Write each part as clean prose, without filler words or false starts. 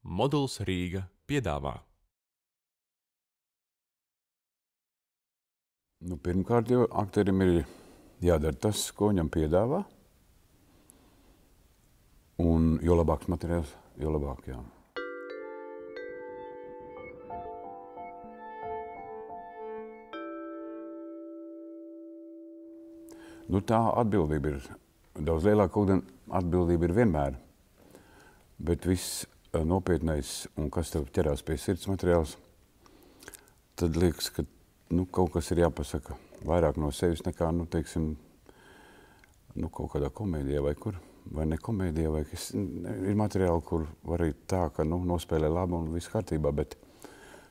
Moduls Rīga piedāvā. Pirmkārt, jau aktierim ir jādara tas, ko viņam piedāvā. Un jo labāks materiāls, jo labāk, jā. Tā atbildība ir daudz lielāka, kaut gan atbildība ir vienmēr. Bet viss nopietnais, un kas tev ķerās pie sirds materiāls, tad liekas, ka kaut kas ir jāpasaka vairāk no sevis nekā, teiksim, kaut kādā komēdijā vai kur, vai ne komēdijā, vai kas ir materiāli, kur var arī tā, ka nospēlē labi un viss kārtībā, bet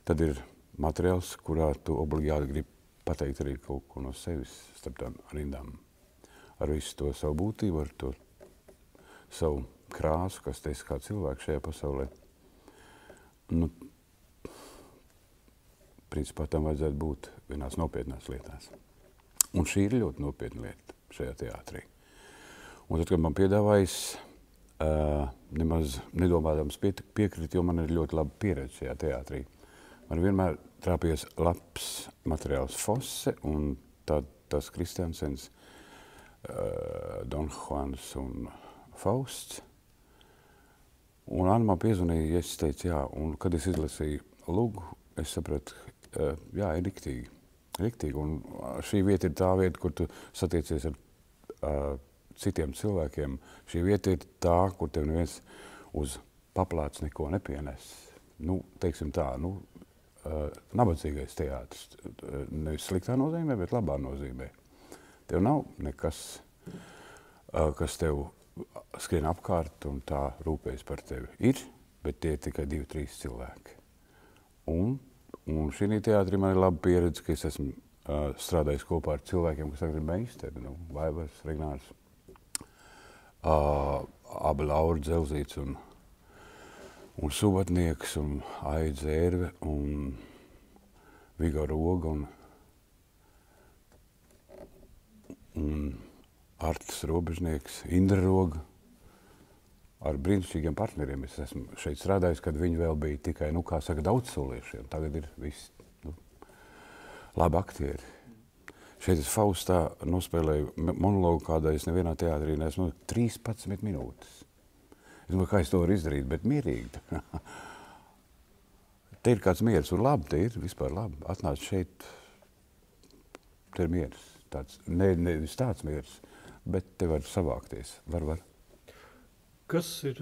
tad ir materiāls, kurā tu obligāti gribi pateikt arī kaut ko no sevis starp tām rindām. Ar visu to savu būtību, ar to savu krāsu, kas te esi kā cilvēks šajā pasaulē. Principā tam vajadzētu būt vienās nopietnās lietās. Un šī ir ļoti nopietna lieta šajā teātrī. Un tad, kad man piedāvājas, nemaz nedomādams piekrīt, jo man ir ļoti laba pieredze šajā teātrī. Man vienmēr trāpījies labs materiāls Fosse un tas Kristiansens, Don Juans un Fausts. Un Anna man piezvanīja, es teicu, jā, un kad es izlasīju Lugu, es sapratu, jā, ir riktīgi. Un šī vieta ir tā vieta, kur tu satiecies ar citiem cilvēkiem. Šī vieta ir tā, kur tev neviens uz paplāts neko nepienes. Teiksim tā, nabadzīgais teātris. Nevis sliktā nozīmē, bet labā nozīmē. Tev nav nekas, kas tev skrien apkārt un tā rūpējas par tevi. Ir, bet tie ir tikai 2-3 cilvēki. Un šī teātrī man ir laba pieredze, ka es esmu strādājis kopā ar cilvēkiem, kas tagad ir meistari. Vaivars, Regnārs, abi Laura Dzelzīts un Subatnieks un Aida Zērve un Vigo Roga un Artis Robežnieks, Indra Roga. Ar brīnišķīgiem partneriem es esmu šeit strādājis, kad viņi vēl bija tikai, daudzsoliešiem. Tagad ir visi labi aktieri. Šeit es Faustā nospēlēju monologu, kādā es nevienā teātrī neesmu 13 minūtes. Es domāju, kā es to varu izdarīt, bet mierīgi. Te ir kāds miers, un labi, te ir vispār labi. Atnāc šeit, te ir miers. Nevis tāds miers, bet te var savākties. Var. Kas ir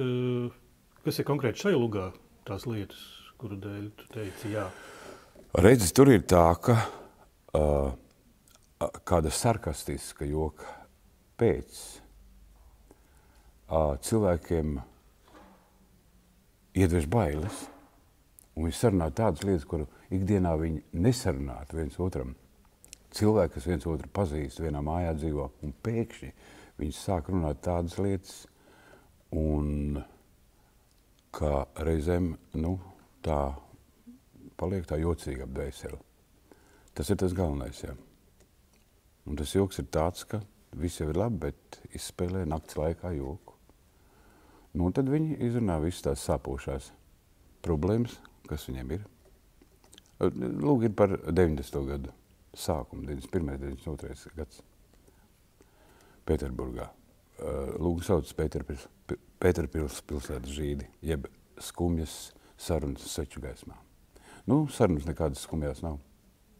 konkrēti šai lugā tās lietas, kuru dēļ tu teici jā? Redzi, tur ir tā, ka kāda sarkastiska joka pēc cilvēkiem iedvež bailes, un viņi sarunā tādas lietas, kuru ikdienā viņi nesarunātu viens otram. Cilvēki, kas viens otru pazīst, vienā mājā dzīvo, un pēkšņi viņi sāk runāt tādas lietas, un kā reizēm, tā paliek tā jocīga ap dvēseli. Tas ir tas galvenais, jā. Un tas joks ir tāds, ka viss jau ir labi, bet izspēlē nakts laikā joku. Un tad viņi izrunā visas tās sāpošās problēmas, kas viņiem ir. Lūk, ir par 90. gadu sākumu, 91. 92. gads Pēterburgā. Lūk, sauc Pēterpils pilsētas žīdi, jeb skumjas sarunas seču gaismā. Sarunas nekādas skumjās nav.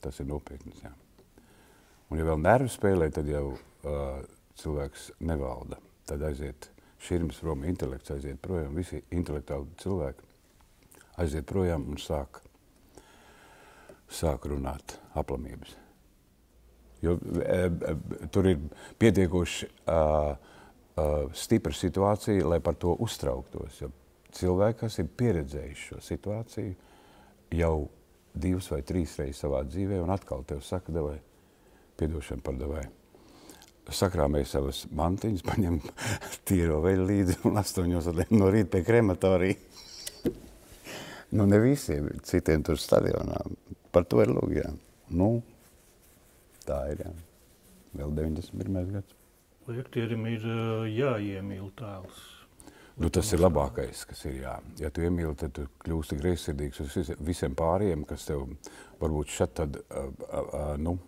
Tas ir nopietnas, jā. Un ja vēl nervi spēlē, tad jau cilvēks nevalda. Tad aiziet širmas prom, intelekts aiziet projām, visi intelektuāli cilvēki aiziet projām un sāk runāt aplamības. Jo tur ir pietiekoši stipra situācija, lai par to uztrauktos. Jo cilvēki, kas ir pieredzējuši šo situāciju, jau 2 vai 3 reizes savā dzīvē, un atkal tev saka, davai, piedošanu pardavai. Sakrāmēja savas mantiņas, paņem tīro veļu līdzi un 8 no rīta pie krematorija. Ne visiem, citiem tur stadionā. Par to ir lūk, jā. Tā ir, jā. Vēl 91. gads. Vai aktierim ir jāiemīl tēls? Nu, tas ir labākais, kas ir, jā. Ja tu iemīli, tad tu kļūsti greizsirdīgs uz visiem pāriem, kas tev varbūt šad tad, nu,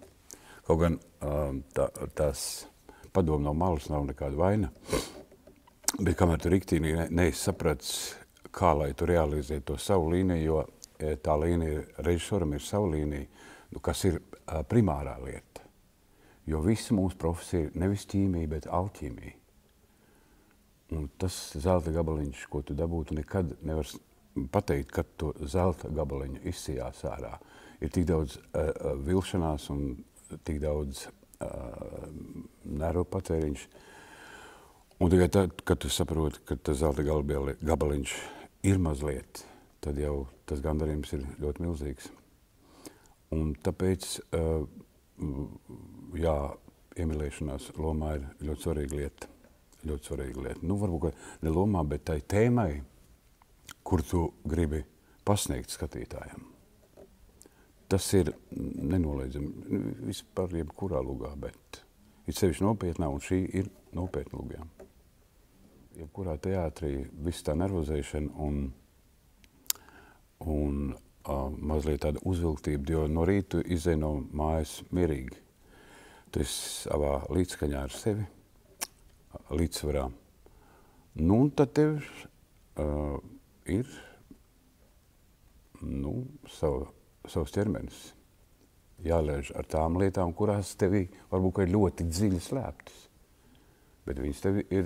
kaut gan tās padomu no malas nav nekāda vaina, bet kamēr tu riktīgi neesi sapratis, kā lai tu realizē to savu līniju, jo tā līnija režisoram ir savu līniju, nu, kas ir primārā lieta. Jo visa mūsu profesija ir nevis ķīmija, bet alķīmija. Un tas zelta gabaliņš, ko tu dabūtu, nekad nevar pateikt, kad to zelta gabaliņu izsijās ārā. Ir tik daudz vilšanās un tik daudz nervu patēriņš. Un tikai tad, kad tu saproti, ka tas zelta gabaliņš ir mazliet, tad jau tas gandarījums ir ļoti milzīgs. Un tāpēc, jā, iemīlēšanās lomā ir ļoti svarīga lieta. Ļoti svarīga lieta. Nu, varbūt ne lomā, bet tai tēmai, kur tu gribi pasniegt skatītājiem. Tas ir nenoliedzami vispār jebkurā lugā, bet ir sevišķi nopietnā, un šī ir nopietna lugā. Jebkurā teātrī viss tā nervozēšana un mazliet tāda uzvilktība, jo no rīta izej no mājas mierīgi. Tu esi savā līdzskaņā ar sevi, līdzsvarā. Nu, un tad tev ir savs ķermenis jālēž ar tām lietām, kurās tevi varbūt ir ļoti dziļi slēptas. Bet viņas tevi ir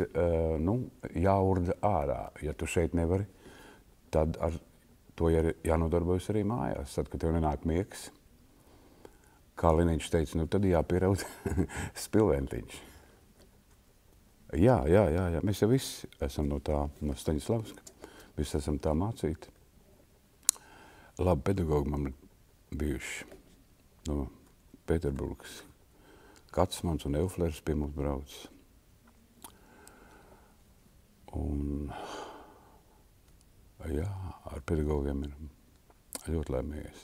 jāurda ārā. Ja tu šeit nevari, tad ar to jānodarbojas arī mājās. Tad, kad tev nenāk miegs, kā Liniņš teica, nu tad jāpieraud spilventiņš. Jā, mēs jau visi esam no Staņislavska, visi esam tā mācīti. Labi pedagogi man bijuši no Pēterburgas. Kacmans un Euflers pie mums brauc. Un, jā, ar pedagogiem ir ļoti laimīgs.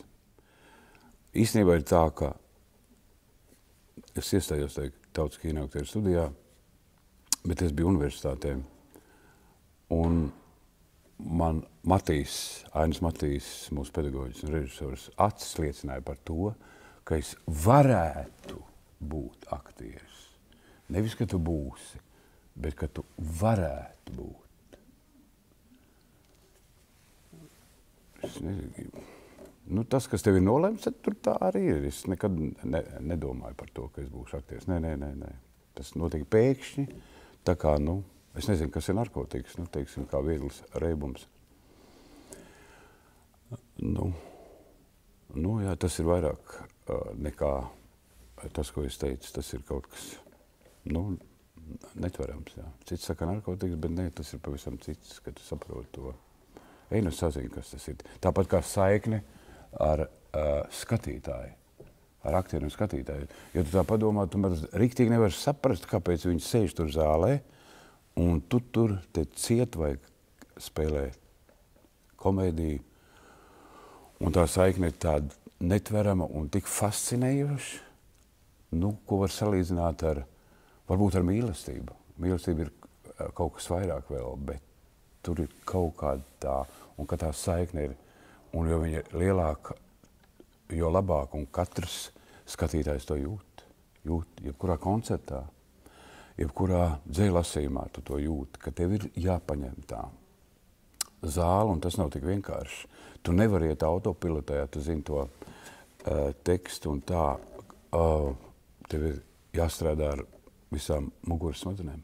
Īstenībā ir tā, ka es iestājos Tautas kino aktieru studijā, bet es biju universitātē, un man Ainis Matīs, mūsu pedagoģis un režisors, acis liecināja par to, ka es varētu būt aktieris. Nevis, ka tu būsi, bet ka tu varētu būt. Es nezinu, nu, tas, kas tev ir nolemts, tad tur tā arī ir. Es nekad nedomāju par to, ka es būšu aktieris. Nē. Tas notika pēkšņi. Tā kā, nu, es nezinu, kas ir narkotikas, nu, teiksim, kā viegls reibums. Nu, jā, tas ir vairāk nekā tas, ko es teicu. Tas ir kaut kas, nu, netverams, jā. Cits saka narkotikas, bet ne, tas ir pavisam cits, kad tu saproti to. Ej, nu, sazini, kas tas ir. Tāpat kā saikne ar skatītāju. Ar aktieru un skatītāju. Ja tu tā padomā, tu riktīgi nevari saprast, kāpēc viņi sēž tur zālē, un tu tur te ciet vai spēlē komēdiju. Un tā saikne ir tāda netverama un tik fascinējoša, nu, ko var salīdzināt varbūt ar mīlestību. Mīlestība ir kaut kas vairāk vēl, bet tur ir kaut kāda tā, un ka tā saikne ir, un jo viņa ir lielāka, jo labāk, un katrs skatītājs to jūt, jebkurā koncertā, jebkurā dzejlasījumā tu to jūt, ka tev ir jāpaņem tā zāle, un tas nav tik vienkārši. Tu nevari iet autopilotē, ja tu zini to tekstu, un tā tev ir jāstrādā ar visām muguras smadzenēm.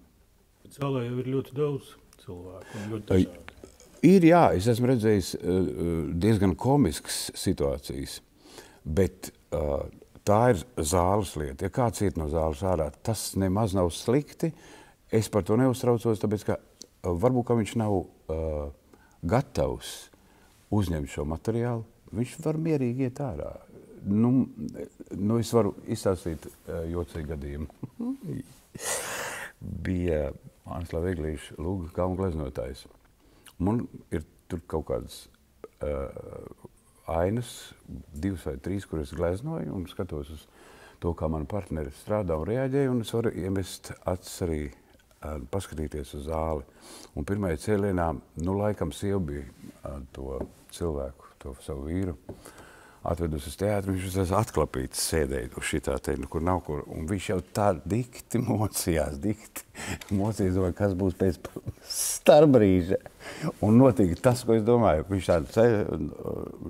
Zālē jau ir ļoti daudz cilvēku un ļoti dažādi. Ir, jā, es esmu redzējis diezgan komiskas situācijas, bet tā ir zāles lieta. Ja kāds iet no zāles ārā, tas nemaz nav slikti. Es par to neuztraucos, tāpēc, ka varbūt, ka viņš nav gatavs uzņemt šo materiālu, viņš var mierīgi iet ārā. Nu, es varu izstāstīt jocīgu gadījumu. Bija Ānslava Eglīša lūga kalnu gleznotājs. Man ir tur kaut kādas ainas, 2 vai 3, kuras gleznoju, un skatos uz to, kā mani partneri strādā un reaģēja, un es varu iemest acis arī paskatīties uz zāli. Un pirmajā cēlienā, nu, laikam sieva bija to cilvēku, to savu vīru, atvedus uz teātru, viņš uz atklapītes sēdēja uz šitā te, kur nav kur. Un viņš jau tā dikti mocījās, domāju, kas būs pēc starbrīža. Un notika tas, ko es domāju, viņš tādu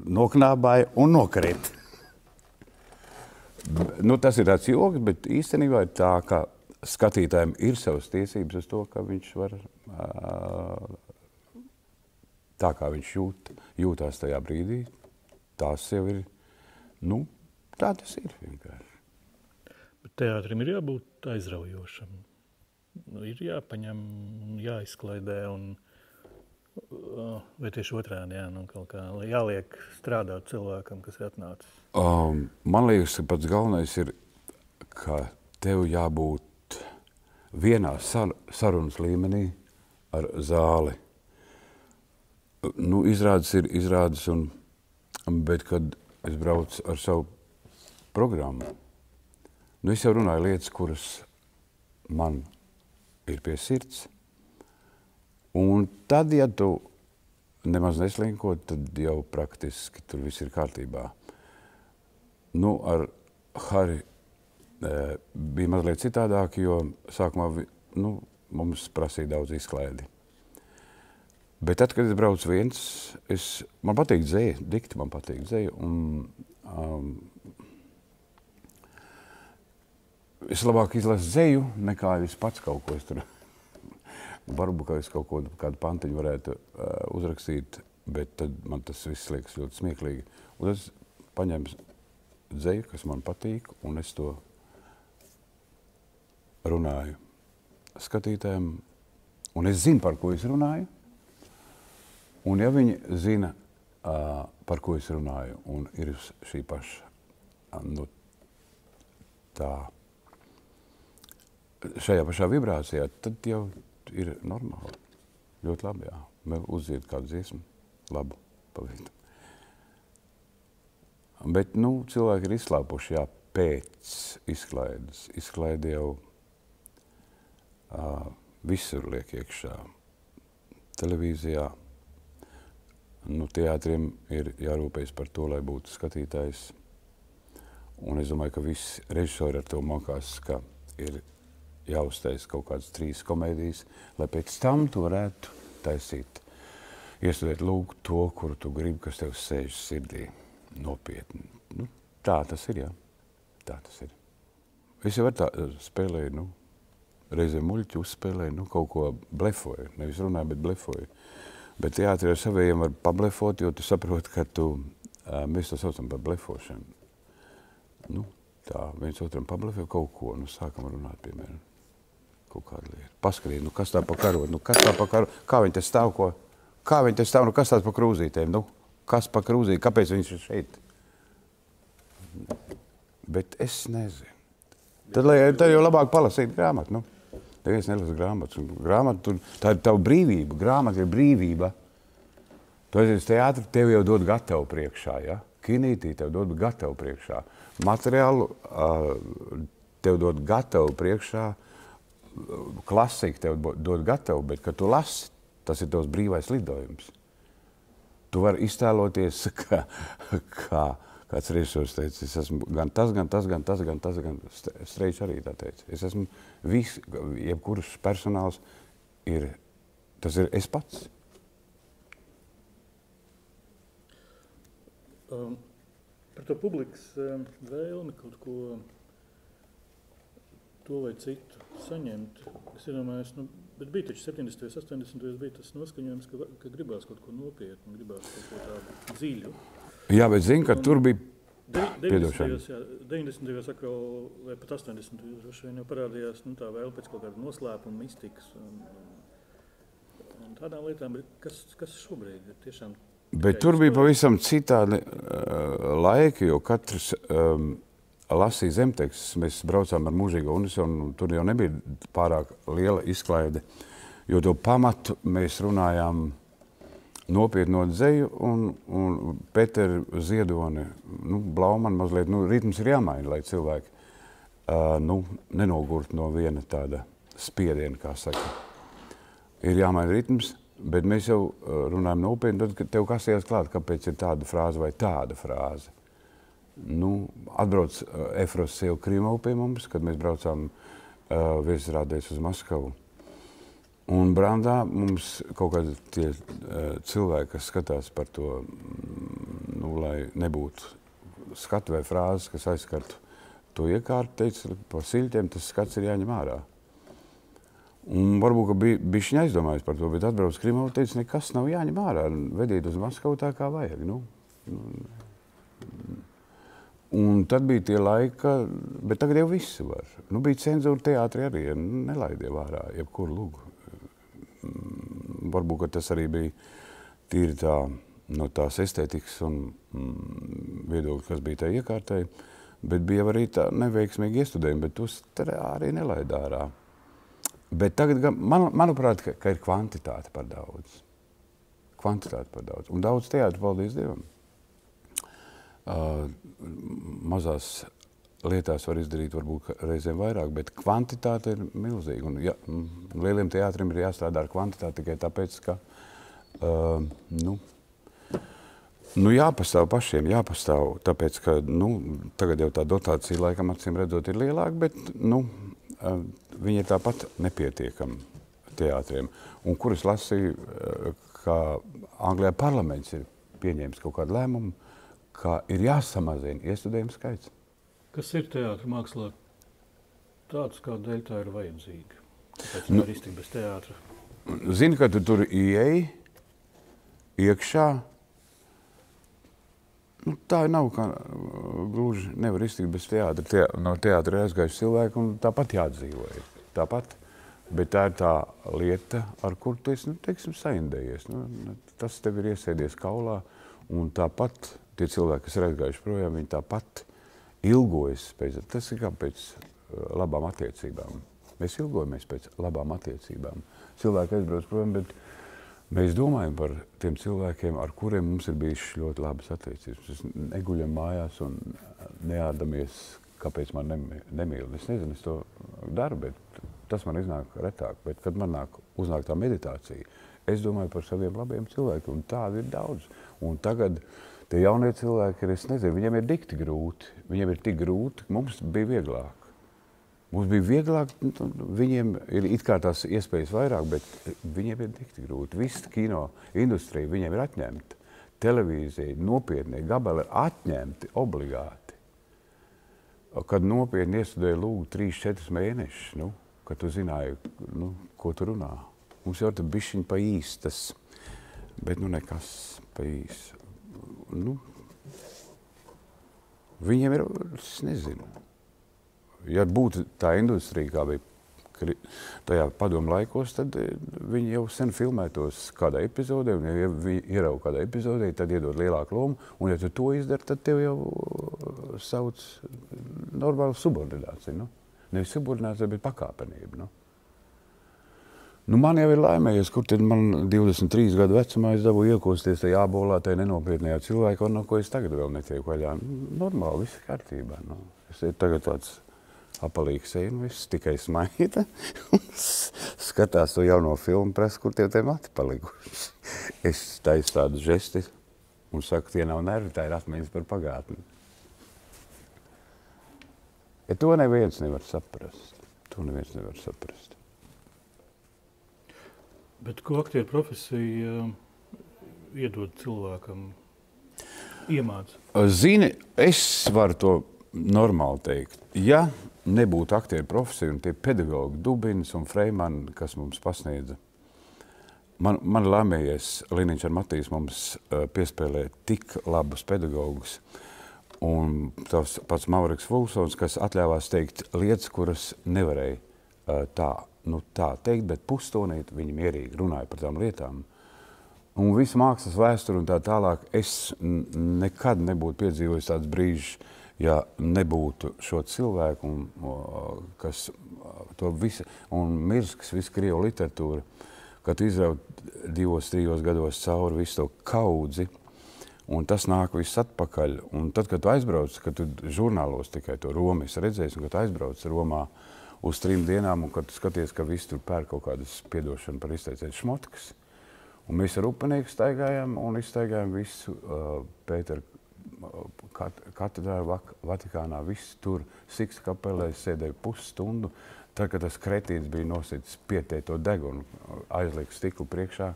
noknābāja un nokrit. Nu, tas ir tāds joks, bet īstenībā ir tā, ka skatītājiem ir savas tiesības uz to, ka viņš var tā, kā viņš jūtās tajā brīdī. Tās jau ir, nu, tā tas ir vienkārši. Bet teātrim ir jābūt aizraujošam. Ir jāpaņem, jāizklaidē un vai tieši otrādi, jā, nu, kaut kā jāliek strādāt cilvēkam, kas ir atnācis. Man liekas, ka pats galvenais ir, ka tev jābūt vienā sarunas līmenī ar zāli. Nu, izrādes ir izrādes, bet kad es braucu ar savu programmu, nu, es jau runāju lietas, kuras man ir pie sirds. Un tad, ja tu nemaz neslinko, tad jau praktiski tur viss ir kārtībā. Nu, ar Hari bija mazliet citādāk, jo sākumā nu, mums prasīja daudz izklaidi. Bet tad, kad es braucu viens, man patīk dzeja, dikti man patīk dzeja, un es labāk izlasu dzeju, nekā es pats kaut ko es tur. Varbūt, ka es kaut ko, kādu pantiņu varētu uzrakstīt, bet tad man tas viss liekas ļoti smieklīgi. Un es paņēmu dzeju, kas man patīk, un es to runāju skatītājiem, un es zinu, par ko es runāju. Un ja viņi zina, par ko es runāju, un ir šī paša, nu, tā, šajā pašā vibrācijā, tad jau ir normāli. Ļoti labi, jā. Vēl uzdzied kādu dziesmu, labu pavītu. Bet, nu, cilvēki ir izslāpuši, jā, pēc izklaides. Izklaide jau visur liek iekšā. Televīzijā. Nu, teātriem ir jārūpējas par to, lai būtu skatītājs. Un es domāju, ka visi režisori ar to mokās, ka ir jāuztais kaut kādas 3 komēdijas, lai pēc tam tu varētu taisīt, iestudēt lūk to, kuru tu gribi, kas tev sēž sirdī nopietni. Nu, tā tas ir, jā. Tā tas ir. Es jau ar tā spēlēju, nu, reizē muļķi uzspēlēju, nu, kaut ko blefoju. Nevis runāju, bet blefoju. Bet teātrī ar savējiem var pablefot, jo tu saproti, ka mēs to saucam par blefošanu. Nu, tā, viens otram pablefē kaut ko, nu, sākam runāt, piemēram, kaut kādu lietu. Paskarīt, nu, kas tā pa karot, nu, kas tā pa karot, kā viņi te stāv, kā viņi te stāv, nu, kas tās pa krūzītēm, nu, kas pa krūzītēm, kāpēc viņš ir šeit? Bet es nezinu. Tad jau labāk palasīt grāmatu, nu. Neviens nelasa grāmatas. Grāmata, tā ir tava brīvība. Grāmata ir brīvība. Tu aizies teātri, tev jau dod gatavu priekšā, ja? Kinītī tev dod gatavu priekšā. Materiālu tev dod gatavu priekšā. Klasika tev dod gatavu, bet, kad tu lasi, tas ir tavs brīvais lidojums. Tu vari iztēloties, kā kāds režisors teica, es esmu gan tas, gan tas, gan tas, gan tas, gan Streičs arī tā teica. Es esmu jebkurš personāls tas ir es pats. Par to publikas vēlmi kaut ko to vai citu saņemt. Es iedomājos, nu, bet bija taču 70. 80. bija tas noskaņojums, ka gribās kaut ko nopietnu, gribās kaut ko tādu dziļu. Jā, bet zinu, ka tur bija 90. atkal, vai pat 80. jau parādījās tā vēl pēc kaut kāda noslēpuma, mistikas un tādām lietām. Kas šobrīd ir tiešām? Bet tur bija pavisam citādi laiki, jo katrs lasīja zemtekstus. Mēs braucām ar mūžīgo unisonu, tur jau nebija pārāk liela izklaide, jo to pamatu mēs runājām nopietno dzeju un Peteru Ziedoni, nu, Blauman mazliet, nu, ritms ir jāmaina, lai cilvēki, nu, nenogurt no viena tāda spiedienu, kā saka. Ir jāmaina ritms, bet mēs jau runājam nopietni, tad, kad tev kasījās klāt, kāpēc ir tāda frāze vai tāda frāze. Nu, atbrauc Efros Sev Krīmov pie mums, kad mēs braucām viesrādēs uz Maskavu. Un Brandā mums kaut kādi tie cilvēki, kas skatās par to, nu, lai nebūtu skatu vai frāzes, kas aizskartu to iekārtu, teica, pa siļķiem tas skats ir jāņem ārā. Un varbūt, ka bišķiņ aizdomājas par to, bet atbrauc Krīmov teica, nekas nav jāņem ārā, vediet uz Maskavu tā kā vajag. Nu. Un tad bija tie laika, bet tagad jau visi var. Nu, bija cenzūra teātri arī, nelaid jau ārā, jebkuru lugu. Varbūt, ka tas arī bija tīri tā, no tās estētikas un viedokļi, kas bija tā iekārtai, bet bija arī tā neveiksmīgi iestudējumi, bet tos arī nelaid ārā. Bet tagad, manuprāt, ka ir kvantitāte par daudz. Kvantitāte par daudz. Un daudz teātru, paldies Dievam. Mazās lietās var izdarīt varbūt reizēm vairāk, bet kvantitāte ir milzīga. Un ja, lieliem teātriem ir jāstrādā ar kvantitāti tikai tāpēc, ka jāpastāv pašiem, jāpastāv, tāpēc, ka tagad jau tā dotācija laikam acīm redzot ir lielāka, bet viņi ir tāpat nepietiekami teātriem. Un kur es lasīju, ka Anglijā parlaments ir pieņēmis kaut kādu lēmumu, ka ir jāsamazina iestudējumu skaits. Kas ir teātra mākslā tāds, kādēļ tā ir vajadzīga? Kāpēc nevar iztikt bez teātra? Zini, ka tu tur ieej iekšā, tā nav, ka gluži nevar iztikt bez teātra. No teātra ir aizgājuši cilvēki un tāpat jādzīvo. Tāpat, bet tā ir tā lieta, ar kur tu esi, teiksim, saindējies. Tas tev ir iesēdies kaulā un tāpat tie cilvēki, kas ir aizgājuši projām, viņi tāpat ilgojas pēc, tas ir kā pēc labām attiecībām. Mēs ilgojamies pēc labām attiecībām. Cilvēki aizbrauc projām, bet mēs domājam par tiem cilvēkiem, ar kuriem mums ir bijušas ļoti labas attiecības. Mēs neguļam mājās un neārdamies, kāpēc man nemīl. Es nezinu, es to daru, bet tas man iznāk retāk. Bet, kad man uznāk tā meditācija, es domāju par saviem labiem cilvēkiem, un tādi ir daudz. Un tagad tie jaunie cilvēki, es nezinu, viņiem ir dikti grūti. Viņiem ir tik grūti, mums bija vieglāk. Mums bija vieglāk, viņiem ir it kā tās iespējas vairāk, bet viņiem ir dikti grūti. Viss kino industrija viņiem ir atņemta. Televīzija, nopietnie gabali ir atņemti obligāti. Kad nopietni iestudēja lūgu 3-4 mēnešus, kad tu zināji, ko tu runā. Mums jau tur bišķiņ pa īstas, bet nekas pa īsti. Viņiem ir, es nezinu, ja būtu tā industrija, kā bija tajā padomu laikos, tad viņi jau sen filmētos kādā epizodē, un ja viņi ierauga kādā epizodē, tad iedod lielāku lomu, un ja tu to izdari, tad tev jau sauc normālu subordināciju. Nevis subordinācija, bet pakāpenība. Man jau ir laimējies, kur tad man 23 gadu vecumā es dabūju iekosties tajā ābolā, tajā nenopietnējā cilvēkā, no ko es tagad vēl netieku vaļā. Normāli, viss kārtībā. Es ir tagad tāds apalīgs eju, viss tikai smaida. Skatās to jauno filmu presu, kur tie mati palikuši. Es taisu tādu žesti un saku, tie nav nervi, tā ir atmiņas par pagātni. Ja to neviens nevar saprast. Bet ko aktieru profesija iedod cilvēkam, iemāca? Zini, es varu to normāli teikt. Ja nebūtu aktieru profesija un tie pedagogi Dubins un Freiman, kas mums pasniedza, man laimējies Liniņš ar Matīs mums piespēlē tik labus pedagogus un tas pats Mauriks Vulsons, kas atļāvās teikt lietas, kuras nevarēja tā teikt, bet pustonīt viņi mierīgi runāja par tām lietām. Un visu mākslas vēsturi un tā tālāk, es nekad nebūtu piedzīvojis tāds brīžs, ja nebūtu šo cilvēku, kas to visu, un Mirskas, visu krievu literatūru, kad izraut 2-3 gados cauri visu to kaudzi, un tas nāk viss atpakaļ. Un tad, kad tu aizbrauc, kad tu žurnālos tikai to Romu esi redzējis, un kad tu aizbrauc Romā, uz 3 dienām, un kad tu skaties, ka visi tur pērk kaut kādas piedošana par izteicēt šmotkas. Un mēs ar upinieku staigājām un izstaigājām visu Pētera katedrā Vatikānā, visu tur Siksta kapelē sēdēju pusstundu. Tad, kad tas kretīns bija nosītis pietēto degunu, aizliek stiklu priekšā,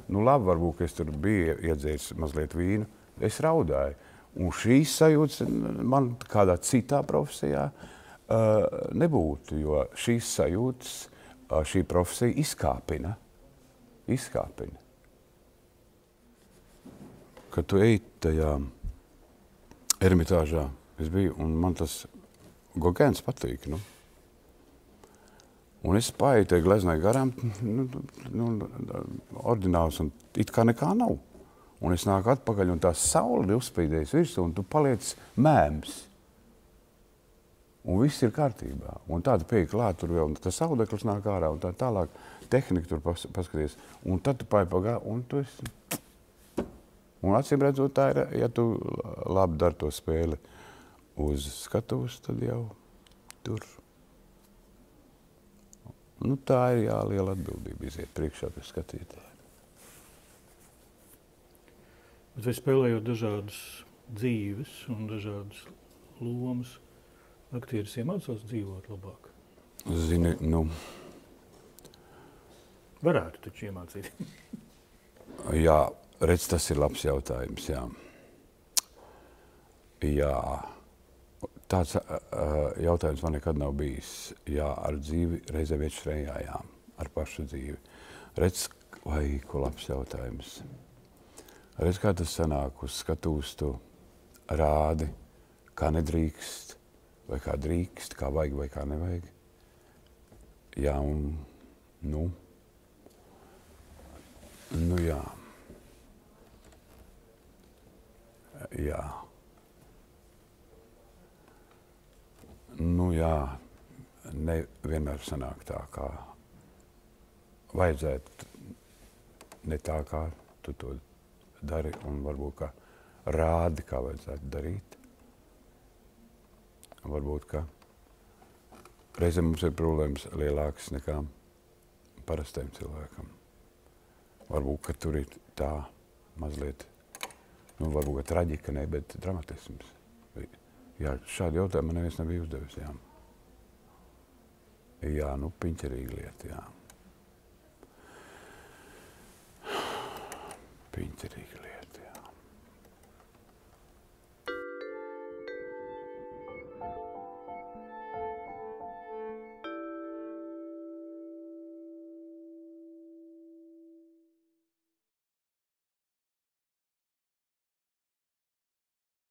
nu labi, varbūt, ka es tur biju iedzēris mazliet vīnu, es raudāju. Un šīs sajūtas man kādā citā profesijā nebūtu, jo šīs sajūtas, šī profesija izkāpina. Kad tu ej tajā Ermitāžā, es biju, un man tas Gogēns patīk, nu. Un es paeju te gleznai garām, ordināls, un it kā nekā nav. Un es nāku atpakaļ, un tā saule ir uzspīdējusi virsū, un tu paliec mēms. Un viss ir kārtībā. Un tāda pieeja klāt, tur vēl tas saudeklis nāk ārā, un tā tālāk tehnika tur paskaties. Un tad tu paeji pagā, un tu esi... Un acīm redzot, tā ir, ja tu labi dari to spēli uz skatuves, tad jau tur... Nu, tā ir liela atbildība iziet priekšā pie skatītāja. Bet vai spēlējot dažādas dzīves un dažādas lomas, aktieris iemācās dzīvot labāk? Zini, nu... Varētu taču iemācīt. Jā, redz, tas ir labs jautājums, jā. Jā. Tāds jautājums man nekad nav bijis. Jā, ar dzīvi reizē viečrējājām, ar pašu dzīvi. Redz, vai ko labs jautājums. Redz, kā tas sanāk uz skatuves, tu rādi, kā nedrīkst, vai kā drīkst, kā vajag vai kā nevajag. Jā, un, nu jā. Jā. Nu jā, nevienmēr sanāk tā, kā vajadzētu, ne tā, kā tu to dari, un varbūt, ka rādi, kā vajadzētu darīt. Varbūt, ka reizēm mums ir problēmas lielākas nekā parastiem cilvēkam. Varbūt, ka tur ir tā mazliet, nu varbūt, ka traģika, ne, bet dramatisms. Jā, šādi jautājumi man neviens nebija uzdevis, jā. Jā, nu, piņķerīga lieta, jā. Piņķerīga lieta.